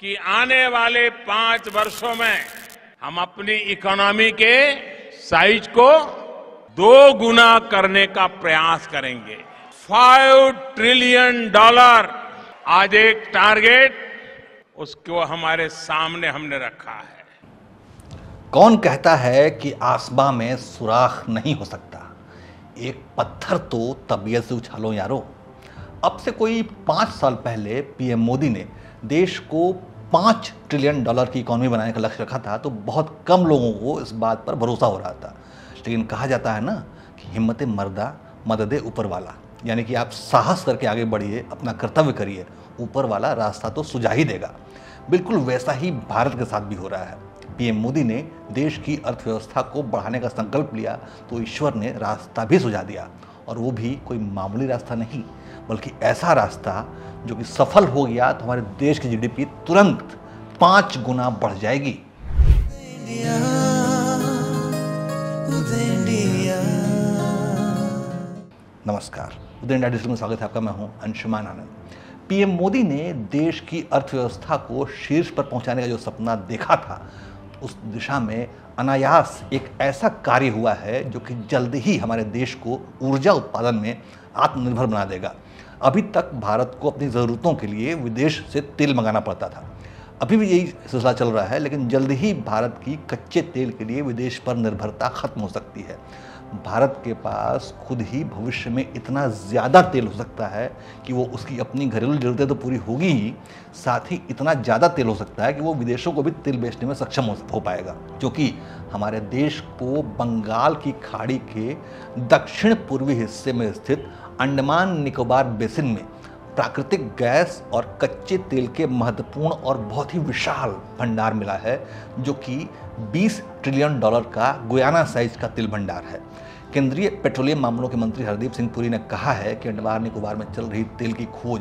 कि आने वाले 5 वर्षों में हम अपनी इकोनॉमी के साइज को 2 गुना करने का प्रयास करेंगे। $5 ट्रिलियन आज एक टारगेट उसको हमारे सामने हमने रखा है। कौन कहता है कि आसमां में सुराख नहीं हो सकता? एक पत्थर तो तबीयत से उछालो यारो। अब से कोई 5 साल पहले पीएम मोदी ने देश को $5 ट्रिलियन की इकोनॉमी बनाने का लक्ष्य रखा था तो बहुत कम लोगों को इस बात पर भरोसा हो रहा था। लेकिन कहा जाता है ना कि हिम्मत मर्दा मददे ऊपर वाला, यानी कि आप साहस करके आगे बढ़िए, अपना कर्तव्य करिए, ऊपर वाला रास्ता तो सुझा ही देगा। बिल्कुल वैसा ही भारत के साथ भी हो रहा है। पीएम मोदी ने देश की अर्थव्यवस्था को बढ़ाने का संकल्प लिया तो ईश्वर ने रास्ता भी सुझा दिया, और वो भी कोई मामूली रास्ता नहीं, बल्कि ऐसा रास्ता जो कि सफल हो गया तो हमारे देश की जीडीपी तुरंत 5 गुना बढ़ जाएगी। नमस्कार, उदय इंडिया डिजिटल में स्वागत है आपका। मैं हूं अंशुमान आनंद। पीएम मोदी ने देश की अर्थव्यवस्था को शीर्ष पर पहुंचाने का जो सपना देखा था, उस दिशा में अनायास एक ऐसा कार्य हुआ है जो कि जल्द ही हमारे देश को ऊर्जा उत्पादन में आत्मनिर्भर बना देगा। अभी तक भारत को अपनी ज़रूरतों के लिए विदेश से तेल मंगाना पड़ता था, अभी भी यही सिलसिला चल रहा है, लेकिन जल्द ही भारत की कच्चे तेल के लिए विदेश पर निर्भरता खत्म हो सकती है। भारत के पास खुद ही भविष्य में इतना ज़्यादा तेल हो सकता है कि वो उसकी अपनी घरेलू ज़रूरतें तो पूरी होगी ही, साथ ही इतना ज़्यादा तेल हो सकता है कि वो विदेशों को भी तेल बेचने में सक्षम हो पाएगा, क्योंकि हमारे देश को बंगाल की खाड़ी के दक्षिण पूर्वी हिस्से में स्थित अंडमान निकोबार बेसिन में प्राकृतिक गैस और कच्चे तेल के महत्वपूर्ण और बहुत ही विशाल भंडार मिला है, जो कि $20 ट्रिलियन का गुयाना साइज का तेल भंडार है। केंद्रीय पेट्रोलियम मामलों के मंत्री हरदीप सिंह पुरी ने कहा है कि अंडमान निकोबार में चल रही तेल की खोज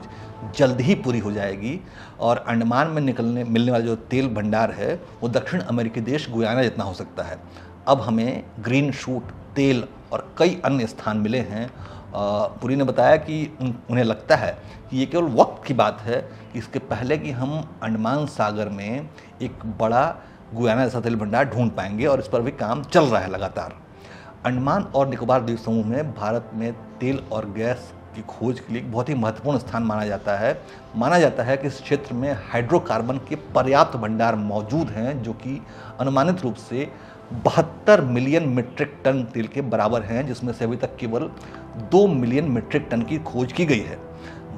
जल्द ही पूरी हो जाएगी और अंडमान में मिलने वाला जो तेल भंडार है वो दक्षिण अमेरिकी देश गुयाना जितना हो सकता है। अब हमें ग्रीन शूट तेल और कई अन्य स्थान मिले हैं। पुरी ने बताया कि उन्हें लगता है कि ये केवल वक्त की बात है कि इसके पहले कि हम अंडमान सागर में एक बड़ा गुयाना जैसा तेल भंडार ढूंढ पाएंगे, और इस पर भी काम चल रहा है लगातार। अंडमान और निकोबार द्वीप समूह में भारत में तेल और गैस की खोज के लिए बहुत ही महत्वपूर्ण स्थान माना जाता है। माना जाता है कि इस क्षेत्र में हाइड्रोकार्बन के पर्याप्त भंडार मौजूद हैं, जो कि अनुमानित रूप से 72 मिलियन मीट्रिक टन तेल के बराबर हैं, जिसमें से अभी तक केवल 2 मिलियन मीट्रिक टन की खोज की गई है।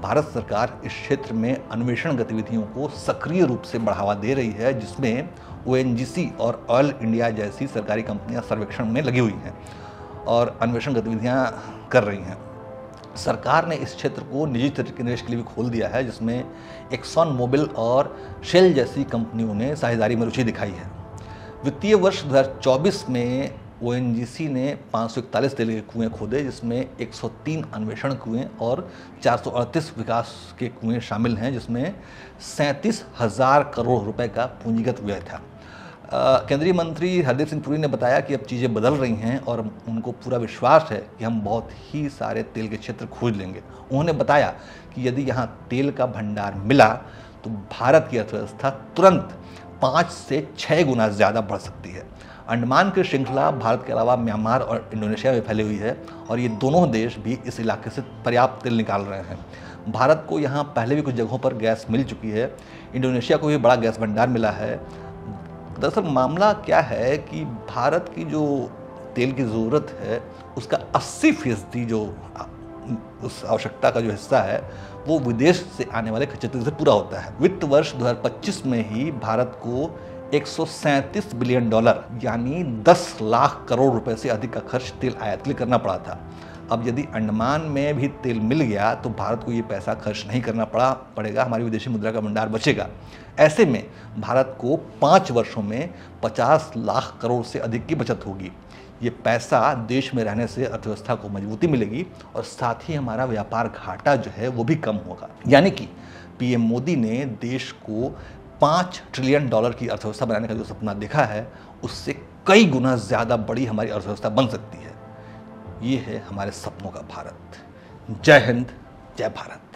भारत सरकार इस क्षेत्र में अन्वेषण गतिविधियों को सक्रिय रूप से बढ़ावा दे रही है, जिसमें ओएनजीसी और ऑयल इंडिया जैसी सरकारी कंपनियां सर्वेक्षण में लगी हुई हैं और अन्वेषण गतिविधियां कर रही हैं। सरकार ने इस क्षेत्र को निजी क्षेत्र के निवेश के लिए भी खोल दिया है, जिसमें एक्सॉन मोबिल और शेल जैसी कंपनियों ने साझेदारी में रुचि दिखाई है। वित्तीय वर्ष 2024 में ओएनजीसी ने 541 तेल के कुएं खोदे, जिसमें 103 अन्वेषण कुएं और 438 विकास के कुएं शामिल हैं, जिसमें 37,000 करोड़ रुपए का पूंजीगत व्यय था। केंद्रीय मंत्री हरदीप सिंह पुरी ने बताया कि अब चीज़ें बदल रही हैं और उनको पूरा विश्वास है कि हम बहुत ही सारे तेल के क्षेत्र खोज लेंगे। उन्होंने बताया कि यदि यहाँ तेल का भंडार मिला तो भारत की अर्थव्यवस्था तुरंत 5 से 6 गुना ज़्यादा बढ़ सकती है। अंडमान की श्रृंखला भारत के अलावा म्यांमार और इंडोनेशिया में फैली हुई है, और ये दोनों देश भी इस इलाके से पर्याप्त तेल निकाल रहे हैं। भारत को यहाँ पहले भी कुछ जगहों पर गैस मिल चुकी है। इंडोनेशिया को भी बड़ा गैस भंडार मिला है। दरअसल मामला क्या है कि भारत की जो तेल की ज़रूरत है उसका 80% जो उस आवश्यकता का जो हिस्सा है वो विदेश से आने वाले कच्चे तेल से पूरा होता है। वित्त वर्ष 2025 में ही भारत को $137 बिलियन यानी 10 लाख करोड़ रुपए से अधिक का खर्च तेल आयात के लिए करना पड़ा था। अब यदि अंडमान में भी तेल मिल गया तो भारत को ये पैसा खर्च नहीं करना पड़ेगा, हमारी विदेशी मुद्रा का भंडार बचेगा। ऐसे में भारत को 5 वर्षों में 50 लाख करोड़ से अधिक की बचत होगी। ये पैसा देश में रहने से अर्थव्यवस्था को मजबूती मिलेगी और साथ ही हमारा व्यापार घाटा जो है वो भी कम होगा। यानी कि पीएम मोदी ने देश को $5 ट्रिलियन की अर्थव्यवस्था बनाने का जो सपना देखा है उससे कई गुना ज़्यादा बड़ी हमारी अर्थव्यवस्था बन सकती है। ये है हमारे सपनों का भारत। जय हिंद, जय भारत।